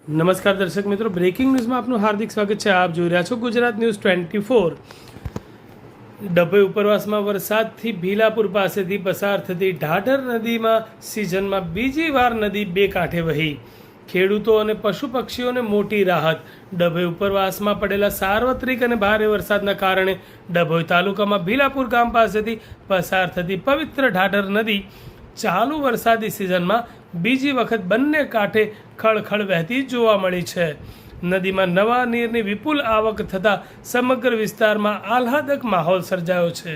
નમસ્કાર દર્શક મિત્રો, બ્રેકિંગ ન્યૂઝમાં આપનું હાર્દિક સ્વાગત છે. આપ જોઈ રહ્યા છો ગુજરાત ન્યૂઝ 24. ડભોઈ ઉપરવાસમાં વરસાદથી ભીલાપુર પાસેથી પસાર થતી ઢાઢર નદીમાં સિઝનમાં બીજી વાર નદી બે કાંઠે વહી. ખેડૂતો અને પશુ પક્ષીઓને મોટી રાહત. ડભોઈ ઉપરવાસમાં પડેલા સાર્વત્રિક અને ભારે વરસાદના કારણે ડભોઈ તાલુકામાં ભીલાપુર ગામ પાસેથી પસાર થતી પવિત્ર ઢાઢર નદી ચાલુ વરસાદી સિઝનમાં બીજી વખત બંને કાંઠે ખળખળ વહેતી જોવા મળી છે. નદીમાં નવા નીરની વિપુલ આવક થતાં સમગ્ર વિસ્તારમાં આહલાદક માહોલ સર્જાયો છે.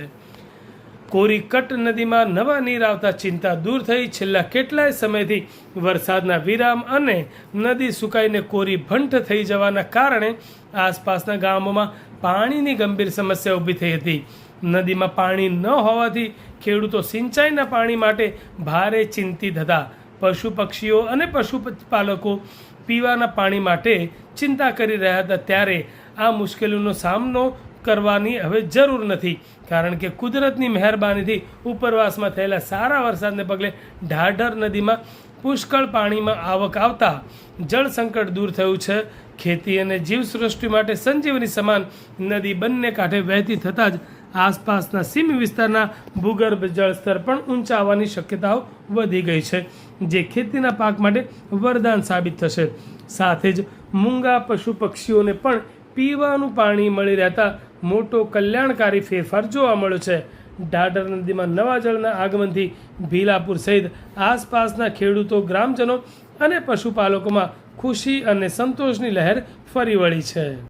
કોરીકટ નદીમાં નવા નીર આવતા ચિંતા દૂર થઈ. છેલ્લા કેટલાય સમયથી વરસાદના વિરામ અને નદી સુકાઈને કોરી ભંઠ થઈ જવાના કારણે આસપાસના ગામોમાં પાણીની ગંભીર સમસ્યા ઊભી થઈ હતી. નદીમાં પાણી ન હોવાથી ખેડૂતો સિંચાઈના પાણી માટે ભારે ચિંતિત હતા. પશુ પક્ષીઓ અને પશુપાલકો પીવાના પાણી માટે ચિંતા કરી રહ્યા હતા. ત્યારે આ મુશ્કેલીનો સામનો કરવાની હવે જરૂર નથી, કારણ કે કુદરતની મહેરબાનીથી ઉપરવાસમાં થયેલા સારા વરસાદને પગલે ઢાઢર નદીમાં પુષ્કળ પાણીમાં આવક આવતા જળ સંકટ દૂર થયું છે. ખેતી અને જીવસૃષ્ટિ માટે સંજીવની સમાન નદી બંને કાંઠે વહેતી થતાં જ આસપાસના સીમ વિસ્તારના ભૂગર્ભ જળસ્તર પણ ઊંચા આવવાની શક્યતાઓ વધી ગઈ છે, જે ખેતીના પાક માટે વરદાન સાબિત થશે. સાથે જ મૂંગા પશુ પક્ષીઓને પણ પીવાનું પાણી મળી રહેતા મોટો કલ્યાણકારી ફેરફાર જોવા મળ્યો છે. ઢાઢર નદીમાં નવા જળના આગમનથી ભીલાપુર સહિત આસપાસના ખેડૂતો, ગ્રામજનો અને પશુપાલકોમાં ખુશી અને સંતોષની લહેર ફરી વળી છે.